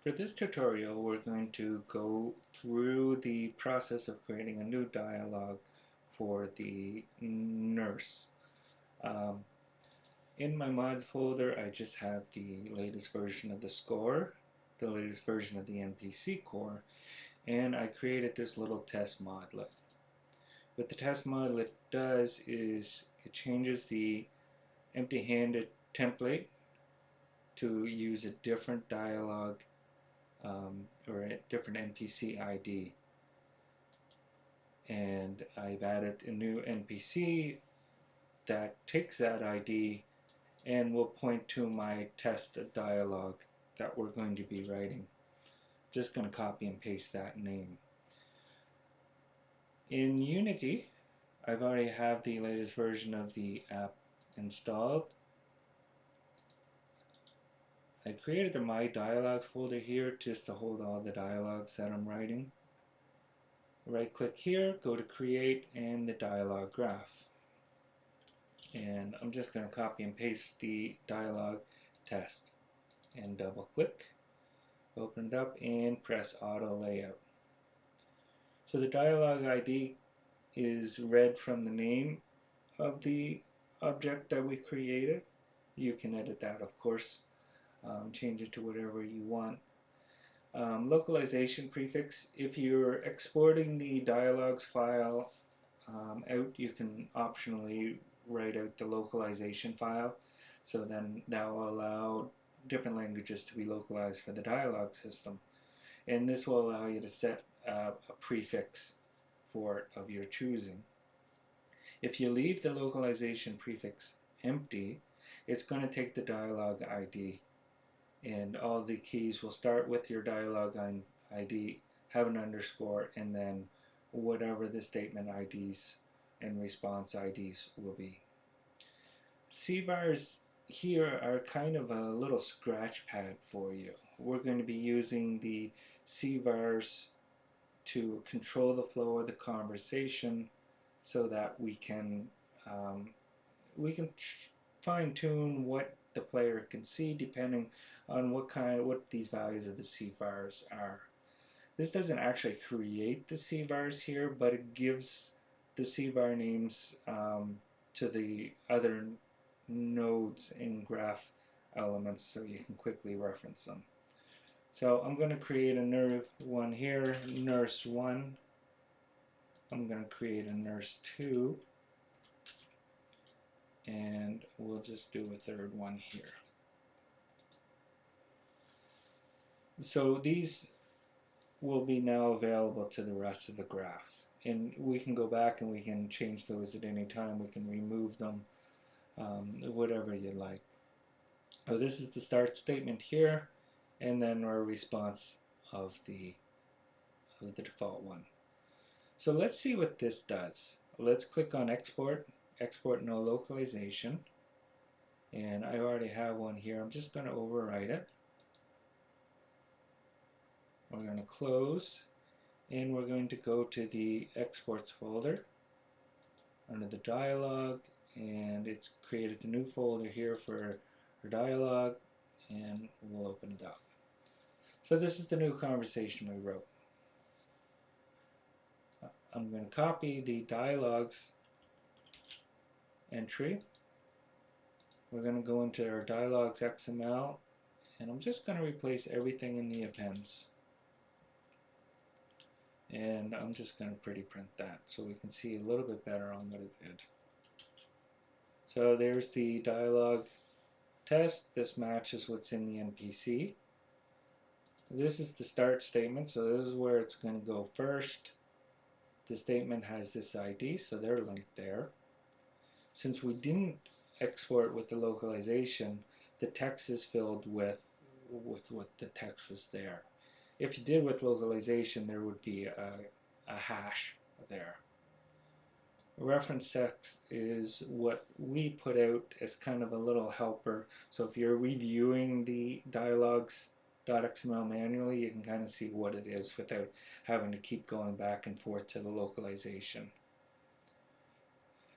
For this tutorial, we're going to go through the process of creating a new dialogue for the nurse. Um, in my mods folder, I just have the latest version of the score, the latest version of the NPC core, and I created this little test modlet. What the test modlet does is it changes the empty-handed template to use a different dialogue or a different NPC ID. And I've added a new NPC that takes that ID and will point to my test dialogue that we're going to be writing. Just going to copy and paste that name. In Unity, I've already have the latest version of the app installed. I created the My Dialogues folder here just to hold all the dialogues that I'm writing. Right click here, go to create and the dialogue graph. And I'm just going to copy and paste the dialogue test and double click, open it up and press auto layout. So the dialogue ID is read from the name of the object that we created. You can edit that, of course, change it to whatever you want. Localization prefix, if you're exporting the dialogues file out, you can optionally write out the localization file, so then that will allow different languages to be localized for the dialogue system, and this will allow you to set a prefix for it of your choosing. If you leave the localization prefix empty, it's going to take the dialogue ID, and all the keys will start with your dialogue ID, have an underscore, and then whatever the statement IDs and response IDs will be. CVARs here are kind of a little scratch pad for you. We're going to be using the CVARs to control the flow of the conversation so that um, we can fine tune what the player can see depending on what these values of the CVARs are. This doesn't actually create the CVARs here, but it gives the CVAR names to the other nodes in graph elements so you can quickly reference them. So I'm going to create a nurse one here, nurse 1. I'm going to create a nurse 2, and we'll just do a third one here. So these will be now available to the rest of the graph. And we can go back and we can change those at any time. We can remove them, whatever you like. So this is the start statement here, and then our response of the default one. So let's see what this does. Let's click on export, export no localization, and I already have one here. I'm just going to overwrite it. We're going to close, and we're going to go to the exports folder under the dialog, and it's created a new folder here for dialog, and we'll open it up. So this is the new conversation we wrote. I'm going to copy the dialogs entry. We're going to go into our dialogs XML, and I'm just going to replace everything in the appends. And I'm just going to pretty print that so we can see a little bit better on what it did. So there's the dialogue test. This matches what's in the NPC. This is the start statement, so this is where it's going to go first. The statement has this ID, so they're linked there. Since we didn't export with the localization, the text is filled with what the text is there. If you did with localization, there would be a hash there. Reference text is what we put out as kind of a little helper. So if you're reviewing the dialogs.xml manually, you can kind of see what it is without having to keep going back and forth to the localization.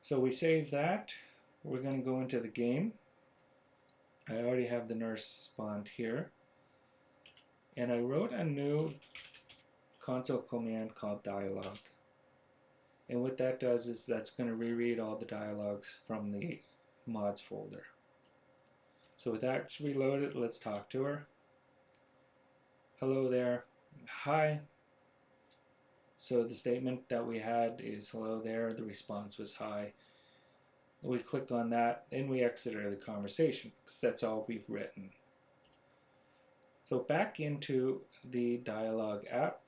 So we save that. We're going to go into the game. I already have the nurse spawned here. And I wrote a new console command called dialog. And what that does is that's going to reread all the dialogues from the mods folder. So with that reloaded, let's talk to her. Hello there. Hi. So the statement that we had is hello there. The response was hi. We click on that and we exited the conversation because that's all we've written. So back into the dialog app,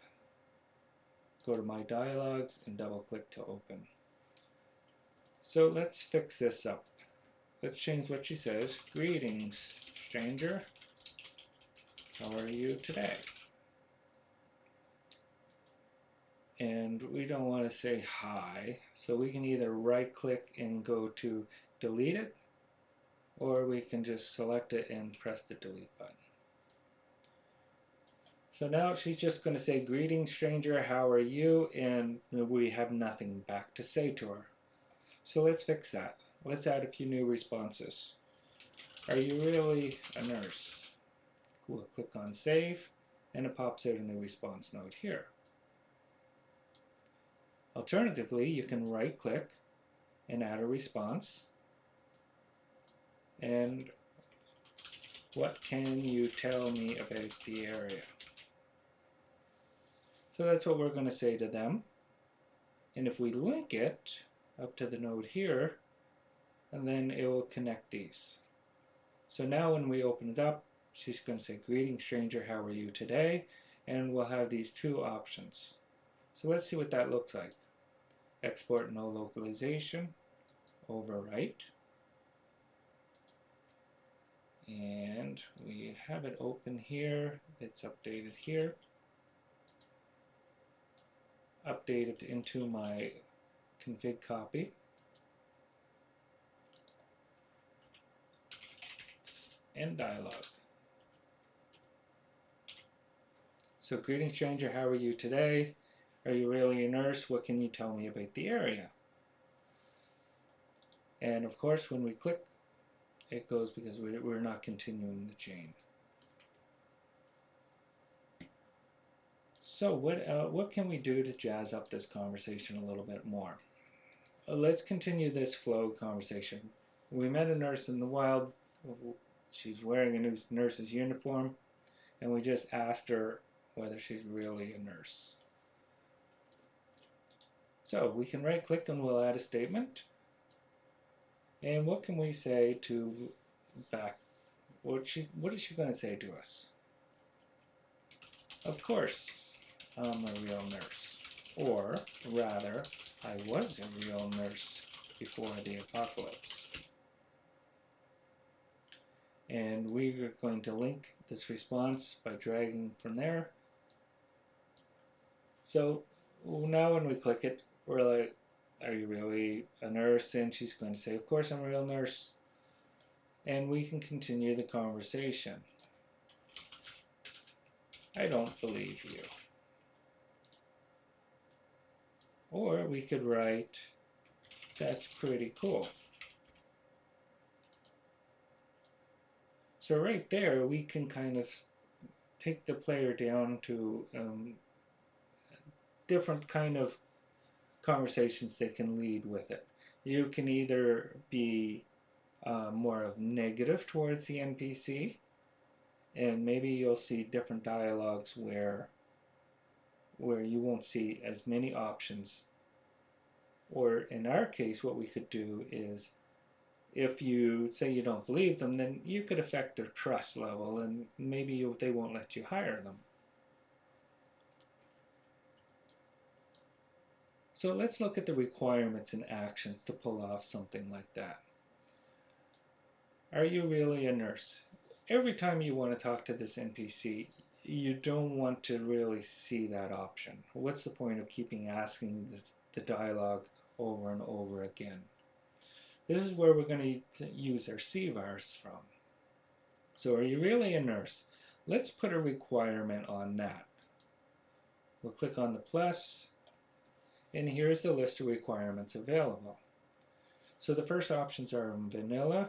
go to my dialogues and double click to open. So let's fix this up. Let's change what she says. Greetings, stranger. How are you today? And we don't want to say hi, so we can either right click and go to delete it, or we can just select it and press the delete button. So now she's just going to say, greetings stranger, how are you? And we have nothing back to say to her. So let's fix that. Let's add a few new responses. Are you really a nurse? We'll click on save, and it pops out a new response node here. Alternatively, you can right click and add a response. And what can you tell me about the area? So that's what we're going to say to them. And if we link it up to the node here, and then it will connect these. So now when we open it up, she's going to say, greetings stranger, how are you today? And we'll have these two options. So let's see what that looks like. Export no localization, overwrite. And we have it open here. It's updated here. Update it into my config copy. And dialog. So greetings stranger, how are you today? Are you really a nurse? What can you tell me about the area? And of course when we click, it goes because we're not continuing the chain. So what can we do to jazz up this conversation a little bit more? Let's continue this flow conversation. We met a nurse in the wild. She's wearing a new nurse's uniform, and we just asked her whether she's really a nurse. So we can right click and we'll add a statement. And what can we say to back? What is she going to say to us? Of course, I'm a real nurse. Or rather, I was a real nurse before the apocalypse. And we're going to link this response by dragging from there. So now when we click it, we're like, are you really a nurse? And she's going to say, of course I'm a real nurse. And we can continue the conversation. I don't believe you. Or we could write, that's pretty cool. So right there, we can kind of take the player down to different kind of conversations they can lead with it. You can either be more of negative towards the NPC, and maybe you'll see different dialogues where you won't see as many options. Or in our case, what we could do is, if you say you don't believe them, then you could affect their trust level, and maybe they won't let you hire them. So let's look at the requirements and actions to pull off something like that. Are you really a nurse? Every time you want to talk to this NPC, you don't want to really see that option. What's the point of keeping asking the dialogue over and over again? This is where we're going to use our CVARs from. So are you really a nurse? Let's put a requirement on that. We'll click on the plus, and here's the list of requirements available. So the first options are vanilla,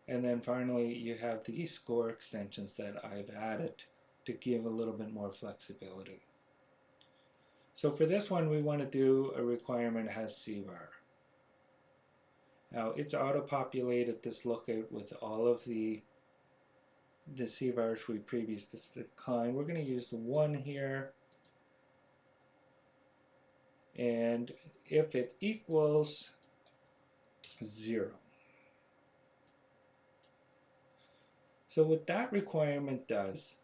and then finally you have the score extensions that I've added to give a little bit more flexibility. So for this one, we want to do a requirement that has CVAR. Now it's auto-populated this lookout with all of the CVARs we previously declined. We're going to use the 1 here, and if it equals 0. So what that requirement does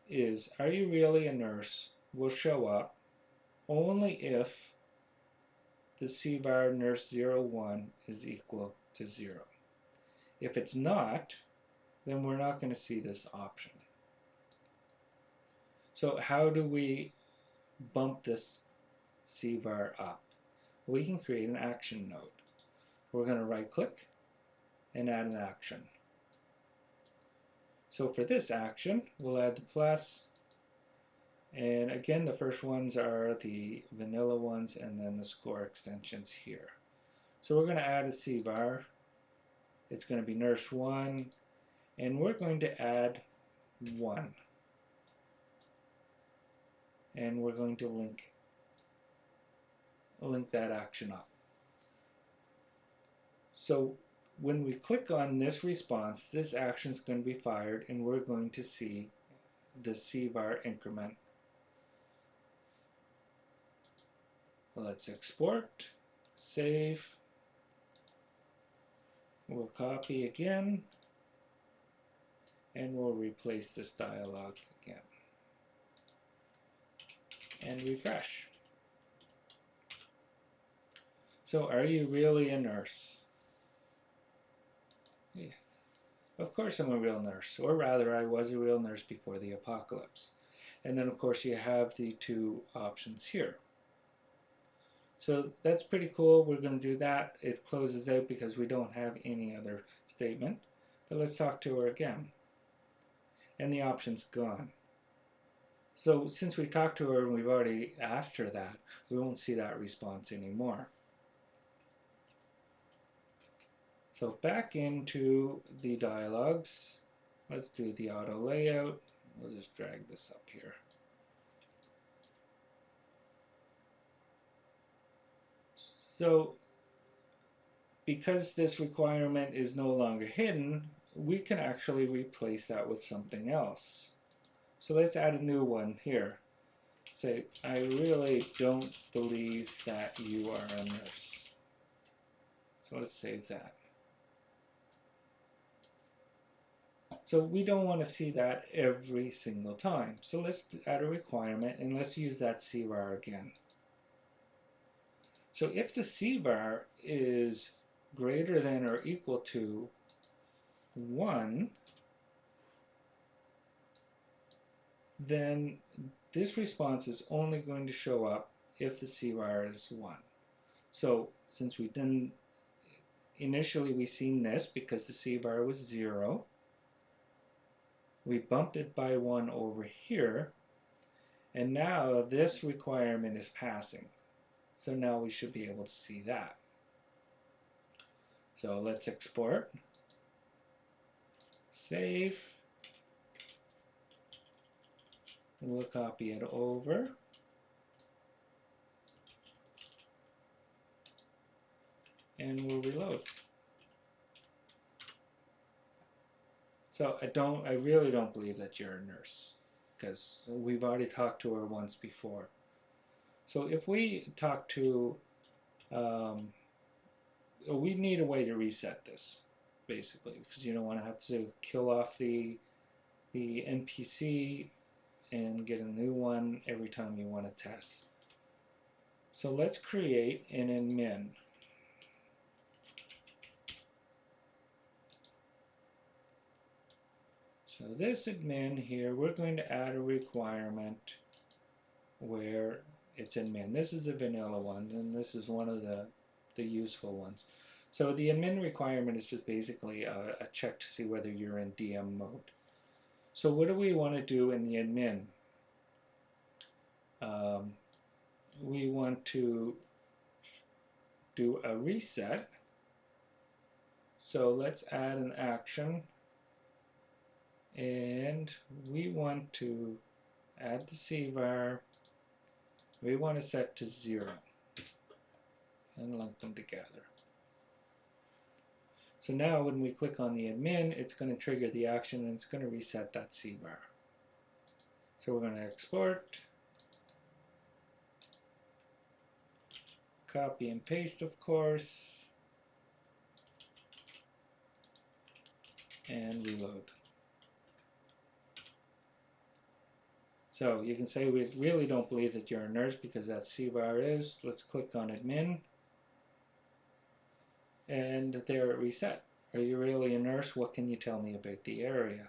is, are you really a nurse, will show up only if the CVAR nurse 01 is equal to 0. If it's not, then we're not going to see this option. So how do we bump this CVAR up? We can create an action node. We're going to right click and add an action. So for this action, we'll add the plus, and again the first ones are the vanilla ones and then the score extensions here. So we're going to add a CVAR. It's going to be nurse 1, and we're going to add 1. And we're going to link that action up. So when we click on this response, this action is going to be fired, and we're going to see the CVAR increment. Let's export, save, we'll copy again, and we'll replace this dialog again. And refresh. So are you really a nurse? Yeah. Of course I'm a real nurse, or rather I was a real nurse before the apocalypse. And then of course you have the 2 options here. So that's pretty cool. We're going to do that. It closes out because we don't have any other statement. But let's talk to her again. And the option's gone. So since we talked to her and we've already asked her that, we won't see that response anymore. So back into the dialogues, let's do the auto layout. We'll just drag this up here. So because this requirement is no longer hidden, we can actually replace that with something else. So let's add a new one here. Say, I really don't believe that you are a nurse. So let's save that. So we don't want to see that every single time. So let's add a requirement and let's use that CVAR again. So if the CVAR is greater than or equal to 1, then this response is only going to show up if the CVAR is 1. So since we didn't, initially we seen this because the CVAR was 0, we bumped it by 1 over here, and now this requirement is passing. So now we should be able to see that. So let's export, save, we'll copy it over, and we'll reload. So I really don't believe that you're a nurse, because we've already talked to her once before. So if we talk to, we need a way to reset this, basically, because you don't want to have to kill off the NPC and get a new one every time you want to test. So let's create an admin. So this admin here, we're going to add a requirement where it's admin. This is a vanilla one, and this is one of the useful ones. So the admin requirement is just basically a check to see whether you're in DM mode. So what do we want to do in the admin? We want to do a reset. So let's add an action and we want to add the CVAR. We want to set to 0 and link them together. So now when we click on the admin, it's going to trigger the action and it's going to reset that CVAR. So we're going to export, copy and paste, of course, and reload. So you can say we really don't believe that you're a nurse because that CVAR is. Let's click on admin, and there it reset. Are you really a nurse? What can you tell me about the area?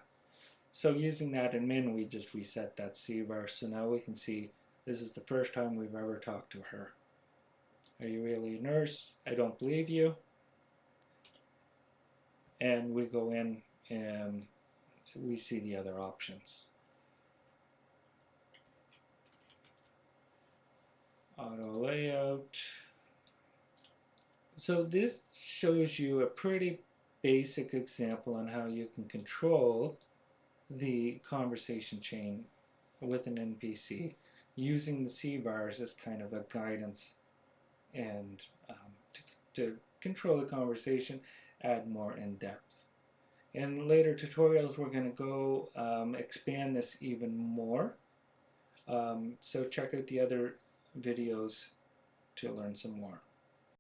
So using that admin, we just reset that CVAR. So now we can see this is the first time we've ever talked to her. Are you really a nurse? I don't believe you. And we go in and we see the other options. Auto layout. So this shows you a pretty basic example on how you can control the conversation chain with an NPC using the CVARs as kind of a guidance and to control the conversation, add more in depth. In later tutorials, we're going to go expand this even more. So check out the other videos to learn some more.